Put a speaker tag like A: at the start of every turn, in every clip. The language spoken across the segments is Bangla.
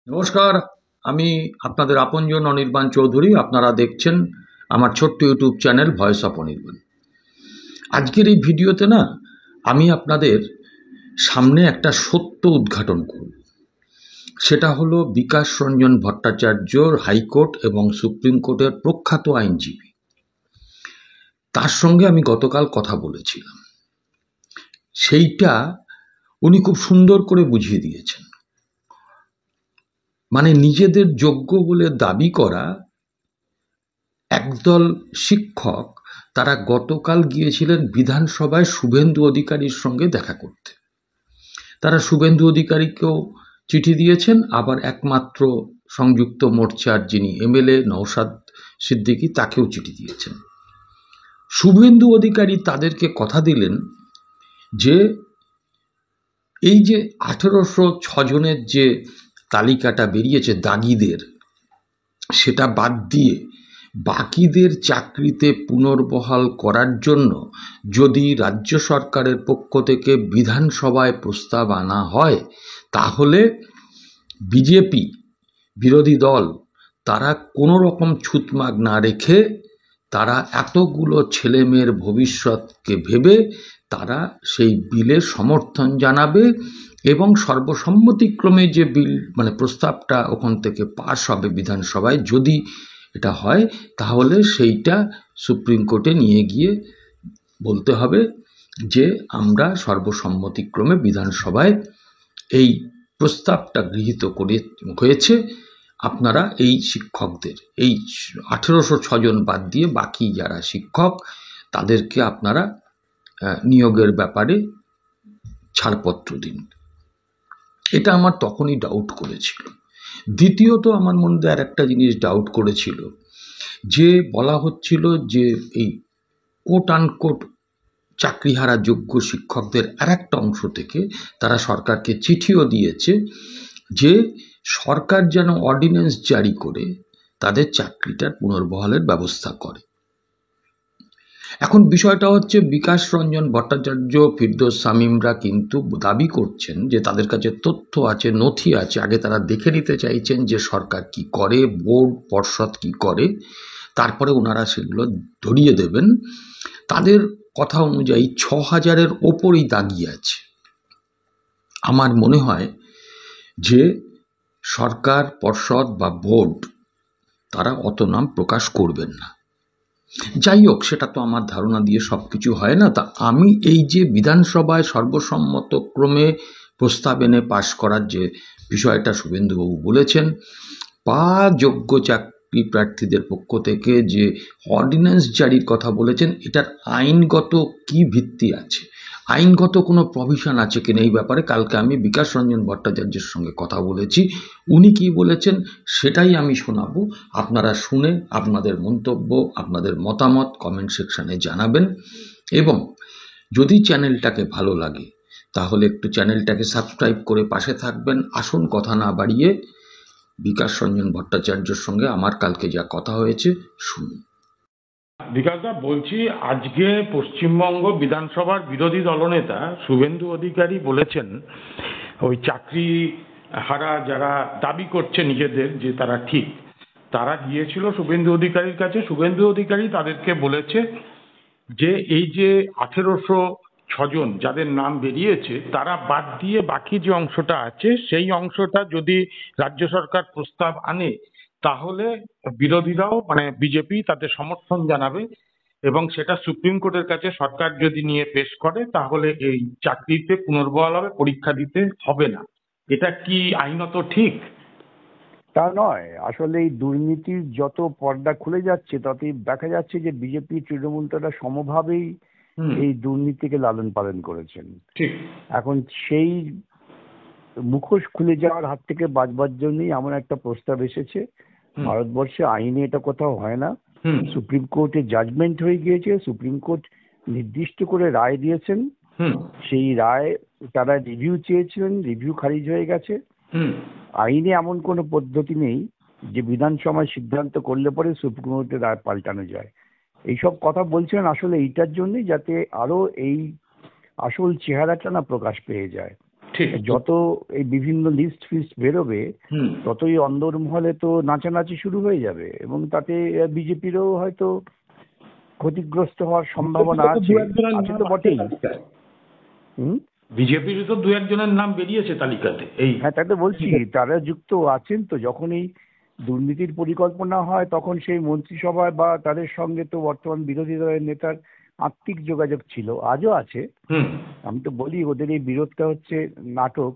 A: নমস্কার, আমি আপনাদের আপনজন অনির্বাণ চৌধুরী। আপনারা দেখছেন আমার ছোট্ট YouTube channel voice of Anirban. আজকের এই ভিডিওতে আমি আপনাদের সামনে একটা সত্য উদ্ঘাটন করব। সেটা হলো বিকাশ রঞ্জন ভট্টাচার্যর হাইকোর্ট এবং সুপ্রিম কোর্টের প্রখ্যাত আইনজীবী। তার সঙ্গে আমি গতকাল কথা বলেছিলাম। সেইটা উনি খুব সুন্দর করে বুঝিয়ে দিয়েছেন। মানে নিজেদের যোগ্য বলে দাবি করা একদল শিক্ষক তারা গতকাল গিয়েছিলেন বিধানসভায় শুভেন্দু অধিকারীর সঙ্গে দেখা করতে। তারা শুভেন্দু অধিকারীকেও চিঠি দিয়েছেন, আবার একমাত্র সংযুক্ত মোর্চার যিনি এমএলএ নওশাদ সিদ্দিকী তাকেও চিঠি দিয়েছেন। শুভেন্দু অধিকারী তাদেরকে কথা দিলেন যে এই যে 1806 জনের যে তালিকাটা বেরিয়েছে দাগিদের, সেটা বাদ দিয়ে বাকিদের চাকরিতে পুনর্বহাল করার জন্য যদি রাজ্য সরকারের পক্ষ থেকে বিধানসভায় প্রস্তাব আনা হয়, তাহলে বিজেপি বিরোধী দল তারা কোনো রকম ছুতমাগ না রেখে তারা এতগুলো ছেলেমেয়ের ভবিষ্যৎকে ভেবে তারা সেই বিলের সমর্থন জানাবে এবং সর্বসম্মতিক্রমে যে বিল প্রস্তাবটা ওখান থেকে পাশ হবে বিধানসভায়, যদি এটা হয় তাহলে সেইটা সুপ্রিম কোর্টে নিয়ে গিয়ে বলতে হবে যে আমরা সর্বসম্মতিক্রমে বিধানসভায় এই প্রস্তাবটা গৃহীত হয়েছে। আপনারা এই শিক্ষকদের এই 1806 জন বাদ দিয়ে বাকি যারা শিক্ষক তাদেরকে আপনারা নিয়োগের ব্যাপারে ছাড়পত্র দিন। এটা আমার তখনই ডাউট করেছিল। দ্বিতীয়ত আমার মধ্যে আর একটা জিনিস ডাউট করেছিল, যে বলা হচ্ছিল যে এই কোট আনকোট চাকরিহারা যোগ্য শিক্ষকদের আর একটা অংশ থেকে তারা সরকারকে চিঠিও দিয়েছে যে সরকার যেন অর্ডিন্যান্স জারি করে তাদের চাকরিটার পুনর্বহালের ব্যবস্থা করে। এখন বিষয়টা হচ্ছে বিকাশ রঞ্জন ভট্টাচার্য, ফিরদৌস শামীমরা কিন্তু দাবি করছেন যে তাদের কাছে তথ্য আছে, নথি আছে। আগে তারা দেখে নিতে চাইছেন যে সরকার কি করে, বোর্ড পর্ষদ কি করে, তারপরে ওনারা সেগুলো ধরিয়ে দেবেন। তাদের কথা অনুযায়ী 6000-এর ওপরই দাগি আছে। আমার মনে হয় যে সরকার, পর্ষদ বা বোর্ড তারা অত নাম প্রকাশ করবেন না। যাই হোক, সেটা তো আমার ধারণা দিয়ে সব কিছু হয় না। তা আমি এই যে বিধানসভায় সর্বসম্মতক্রমে প্রস্তাব এনে পাশ করার যে বিষয়টা শুভেন্দুবাবু বলেছেন, বা যোগ্য চাকরি প্রার্থীদের পক্ষ থেকে যে অর্ডিন্যান্স জারির কথা বলেছেন, এটার আইনগত কি ভিত্তি আছে, আইনগত কোনো প্রভিশন আছে কিনা এই ব্যাপারে কালকে আমি বিকাশ রঞ্জন ভট্টাচার্যের সঙ্গে কথা বলেছি। উনি কি বলেছেন সেটাই আমি শোনাবো। আপনারা শুনে আপনাদের মন্তব্য, আপনাদের মতামত কমেন্ট সেকশানে জানাবেন। এবং যদি চ্যানেলটাকে ভালো লাগে তাহলে একটু চ্যানেলটাকে সাবস্ক্রাইব করে পাশে থাকবেন। আসুন কথা না বাড়িয়ে বিকাশ রঞ্জন ভট্টাচার্যের সঙ্গে আমার কালকে যা কথা হয়েছে শুনুন।
B: বিকাশদা বলছি, আজকে পশ্চিমবঙ্গ বিধানসভার বিরোধী দলনেতা শুভেন্দু অধিকারী বলেছেন ওই চাকরি হারা যারা দাবি করছে নিজেদের যে তারা ঠিক, তারা গিয়েছিল শুভেন্দু অধিকারীর কাছে। শুভেন্দু অধিকারী তাদেরকে বলেছে যে এই যে 1806 জন যাদের নাম বেরিয়েছে তারা বাদ দিয়ে বাকি যে অংশটা আছে সেই অংশটা যদি রাজ্য সরকার প্রস্তাব আনে তাহলে বিরোধীরাও বিজেপি তাদের সমর্থন জানাবে এবং সেটা সুপ্রিম কোর্টের কাছে সরকার যদি নিয়ে পেশ করে তাহলে এই চাকরিতে পুনর্বহাল হবে, পরীক্ষা দিতে হবে না। এটা কি আইনত ঠিক?
C: তা নয়, আসলে এই দুর্নীতির যত পর্দা খুলে যাচ্ছে ততই দেখা যাচ্ছে যে বিজেপি তৃণমূল তারা সমভাবেই এই দুর্নীতিকে লালন পালন করেছেন।
B: ঠিক।
C: এখন সেই মুখোশ খুলে যাওয়ার হাত থেকে বাঁচবার জন্যই এমন একটা প্রস্তাব এসেছে। ভারতবর্ষে আইনে এটা কোথাও হয় না। সুপ্রিম কোর্টে জাজমেন্ট হয়ে গিয়েছে, সুপ্রিম কোর্ট নির্দিষ্ট করে রায় দিয়েছেন। সেই রায় তারা রিভিউ চেয়েছিলেন, রিভিউ খারিজ হয়ে গেছে। আইনে এমন কোনো পদ্ধতি নেই যে বিধানসভায় সিদ্ধান্ত করলে পরে সুপ্রিম কোর্টের রায় পাল্টানো যায়। এইসব কথা বলছেন আসলে এইটার জন্যই যাতে আরো এই আসল চেহারাটা না প্রকাশ পেয়ে যায়।
B: ঠিক।
C: যত এই বিভিন্ন লিস্ট ফিস্ট বেরোবে ততই অন্দরমহলে তো নাচানাচি শুরু হয়ে যাবে, এবং তাতে বিজেপিরও হয়তো ক্ষতিগ্রস্ত হওয়ার সম্ভাবনা আছে তো বটেই।
B: বিজেপির তো দু একজনের নাম বেরিয়েছে তালিকাতে।
C: হ্যাঁ, তাই তো বলছি, তারা যুক্ত আছেন তো। যখন এই দুর্নীতির পরিকল্পনা হয় তখন সেই মন্ত্রিসভায় বা তাদের সঙ্গে তো বর্তমান বিরোধী দলের নেতার আত্মিক যোগাযোগ ছিল, আজও আছে। আমি তো বলি ওদের এই বিরোধটা হচ্ছে নাটক,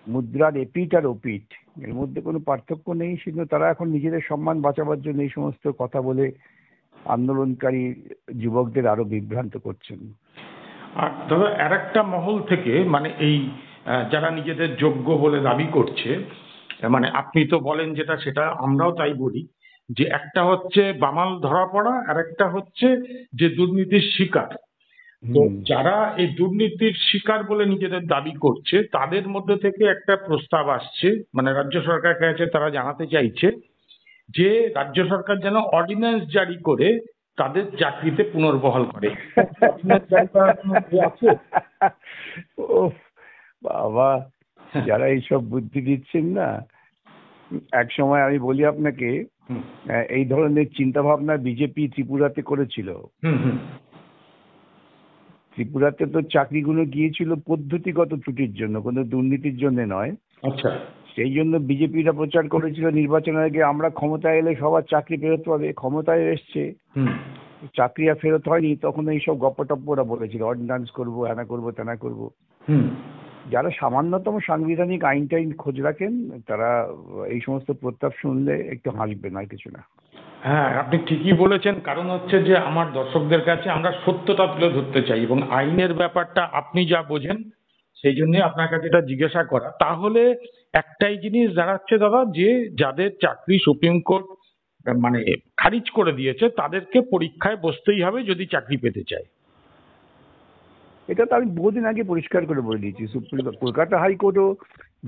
C: মুদ্রার এপিঠ আর ওপিঠ, এর মধ্যে কোনো পার্থক্য নেই। কিন্তু তারা এখন নিজেদের সম্মান বাঁচাবার জন্য এই সমস্ত কথা বলে আন্দোলনকারী যুবকদের আরো বিভ্রান্ত করছেন।
B: আর দাদা, আর একটা মহল থেকে মানে এই যারা নিজেদের যোগ্য বলে দাবি করছে, মানে আপনি তো বলেন যেটা সেটা আমরাও তাই বলি, যে একটা হচ্ছে বামাল ধরা পড়া, আর একটা হচ্ছে যে দুর্নীতির শিকার। তো যারা এই দুর্নীতির শিকার বলে নিজেদের দাবি করছে তাদের মধ্যে থেকে একটা প্রস্তাব আসছে, মানে রাজ্য সরকারের কাছে তারা জানাতে চাইছে যে রাজ্য সরকার যেন অর্ডিন্যান্স জারি করে তাদের চাকরিতে পুনর্বহাল করে।
C: ও বাবা, যারা এইসব বুদ্ধি দিচ্ছেন না, এক সময় আমি বলি আপনাকে, এই ধরনের চিন্তা ভাবনা বিজেপি ত্রিপুরাতে করেছিল। ত্রিপুরাতে তো চাকরিগুলো গিয়েছিল পদ্ধতিগত ত্রুটির জন্য, কোনো দুর্নীতির জন্য নয়।
B: আচ্ছা।
C: সেই জন্য বিজেপিরা প্রচার করেছিল নির্বাচনের আগে আমরা ক্ষমতায় এলে সবার চাকরি ফেরত পাবে। ক্ষমতায় এসছে, চাকরি আর ফেরত হয়নি। তখন এইসব গপ্পটপ্প ওরা বলেছিল অর্ডিন্যান্স করবো, হ্যানা করবো, তেনা করবো। যারা সামান্যতম সাংবিধানিক আইন টাইন খোঁজ রাখেন তারা এই সমস্ত প্রস্তাব শুনলে একটু হাসবেন, আর কিছু না।
B: হ্যাঁ, আপনি ঠিকই বলেছেন। কারণ হচ্ছে যে আমার দর্শকদের কাছে আমরা সত্যটা তুলে ধরতে চাই, এবং আইনের ব্যাপারটা আপনি যা বোঝেন সেই জন্য আপনার কাছে এটা জিজ্ঞাসা করা। তাহলে একটাই জিনিস দাঁড়াচ্ছে দাদা, যে যাদের চাকরি সুপ্রিম কোর্ট মানে খারিজ করে দিয়েছে তাদেরকে পরীক্ষায় বসতেই হবে যদি চাকরি পেতে চায়।
C: এটা তো আমি বহুদিন আগে পরিষ্কার করে বলে দিয়েছি। কলকাতা হাইকোর্টও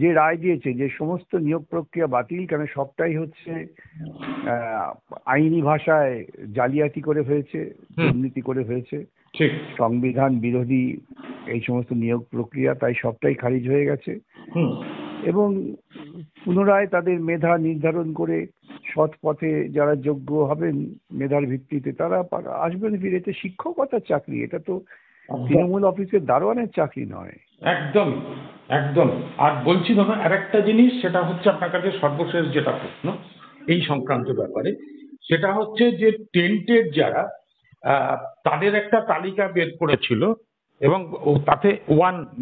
C: যে রায় দিয়েছে যে সমস্ত নিয়োগ প্রক্রিয়া বাতিল, কেন সবটাই হচ্ছে আইনি ভাষায় জালিয়াতি করে ফেলেছে, দুর্নীতি করে ফেলেছে, সংবিধান বিরোধী এই সমস্ত নিয়োগ প্রক্রিয়া, তাই সবটাই খারিজ হয়ে গেছে। এবং পুনরায় তাদের মেধা নির্ধারণ করে সৎ পথে যারা যোগ্য হবেন মেধার ভিত্তিতে তারা আসবেন ফিরে। এতে শিক্ষকতার চাকরি, এটা তো তৃণমূল অফিসের দারোয়ানের চাকরি নয়।
B: একদম একদম। আর বলছি দাদা আর একটা জিনিস, সেটা হচ্ছে আপনার কাছে সর্বশেষ যেটা প্রশ্ন এই সংক্রান্ত ব্যাপারে, সেটা হচ্ছে যে টেন্টেড যারা তাদের একটা তালিকা বের করেছিল এবং তাতে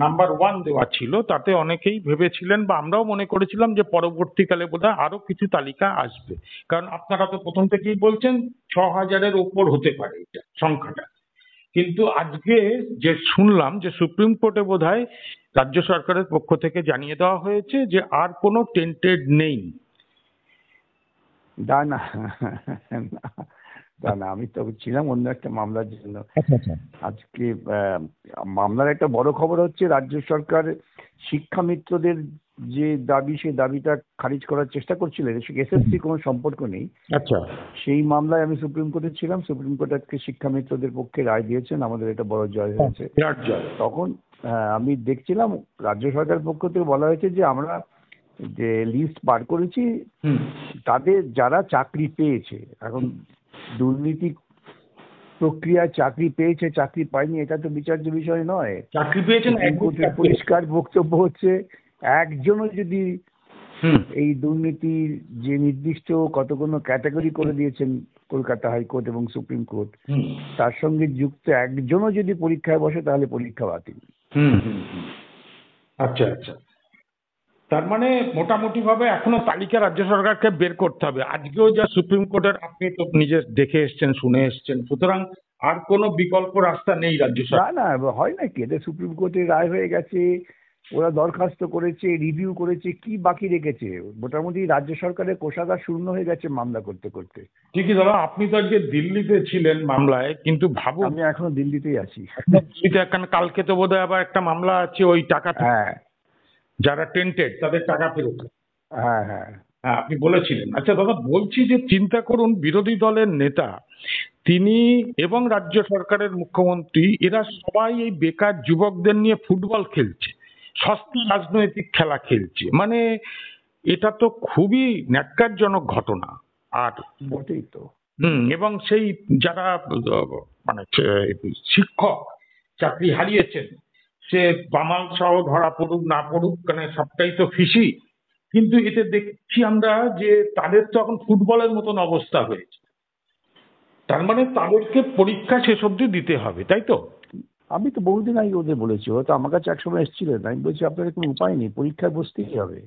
B: নাম্বার 1 দেওয়া ছিল। তাতে অনেকেই ভেবেছিলেন বা আমরাও মনে করেছিলাম যে পরবর্তীকালে বোধহয় আরো কিছু তালিকা আসবে, কারণ আপনারা তো প্রথম থেকেই বলছেন 6000-এর ওপর হতে পারে এটা সংখ্যাটা। কিন্তু আজকে যে শুনলাম যে সুপ্রিম কোর্টে বোধহয় রাজ্য সরকারের পক্ষ থেকে জানিয়ে দেওয়া হয়েছে যে আর কোনো টেন্টেড নেই।
C: না, আমি তো ছিলাম অন্য একটা মামলার জন্য। আজকে মামলার একটা বড় খবর হচ্ছে রাজ্য সরকার শিক্ষামিত্রদের যে দাবি, সেই দাবিটা খারিজ করার চেষ্টা করছিল। এসএসসি কোনো সম্পর্ক নেই।
B: আচ্ছা।
C: সেই মামলায় আমি সুপ্রিম কোর্টে ছিলাম। সুপ্রিম কোর্ট আজকে শিক্ষামিত্রদের পক্ষে রায় দিয়েছেন, আমাদের এটা বড় জয় হয়েছে। তখন আমি দেখছিলাম রাজ্য সরকারের পক্ষ থেকে বলা হয়েছে যে আমরা যে লিস্ট বার করেছি তাদের যারা চাকরি পেয়েছে, এখন দুর্নীতি প্রক্রিয়ায় চাকরি পেয়েছে চাকরি পায়নি এটা তো বিচার্য বিষয় নয়।
B: চাকরি পেয়েছেন,
C: পরিষ্কার বক্তব্য হচ্ছে একজনও যদি এই দুর্নীতির যে নির্দিষ্ট কতগুলো ক্যাটাগরি করে দিয়েছেন কলকাতা হাইকোর্ট এবং সুপ্রিম কোর্ট, তার সঙ্গে যুক্ত একজনও যদি পরীক্ষায় বসে তাহলে পরীক্ষা বাতিল।
B: আচ্ছা আচ্ছা। তার মানে মোটামুটি ভাবে এখনো তালিকা রাজ্য সরকারকে বের করতে হবে। আজকেও যা সুপ্রিম কোর্টের, আপনি তো নিজে দেখে এসছেন, শুনে এসছেন, সুতরাং আর কোনো বিকল্প রাস্তা নেই রাজ্য সরকার।
C: না হয় নাকি, এদের সুপ্রিম কোর্টের রায় হয়ে গেছে, ওরা দরখাস্ত করেছে, রিভিউ করেছে, কি বাকি রেখেছে? মোটামুটি রাজ্য সরকারের কোষাগার শূন্য হয়ে গেছে মামলা করতে করতে।
B: ঠিকই দাদা, আপনি তো আজকে দিল্লিতে ছিলেন মামলায়, কিন্তু ভাবুন।
C: আমি এখনো দিল্লিতেই আছি।
B: কালকে তো বোধহয় আবার একটা মামলা আছে ওই টাকা, যারা টেন্টেড তাদের টাকা ফেরত।
C: হ্যাঁ হ্যাঁ
B: হ্যাঁ, আপনি বলেছিলেন। আচ্ছা দাদা, বলছি যে চিন্তা করুন বিরোধী দলের নেতা তিনি এবং রাজ্য সরকারের মুখ্যমন্ত্রী, এরা সবাই এই বেকার যুবকদের নিয়ে ফুটবল খেলছে। সস্তা রাজনৈতিক খেলা খেলছে, মানে এটা তো খুবই ন্যক্কারজনক ঘটনা। আর
C: বটেই তো।
B: এবং সেই যারা মানে শিক্ষক চাকরি হারিয়েছেন, সে বামাল সহ ধরা পড়ুক না পড়ুক, মানে সবটাই তো ফিসি, কিন্তু এতে দেখছি আমরা যে তাদের তো এখন ফুটবলের মতন অবস্থা হয়েছে। তার মানে তাদেরকে পরীক্ষা শেষ অবধি দিতে হবে, তাই তো?
C: আমি তো বহুদিন আগে ওদের বলেছি, হয়তো আমার কাছে একসময় এসেছিলেন, আমি বলছি আপনাদের কোনো উপায় নেই, পরীক্ষায় বসতেই হবে।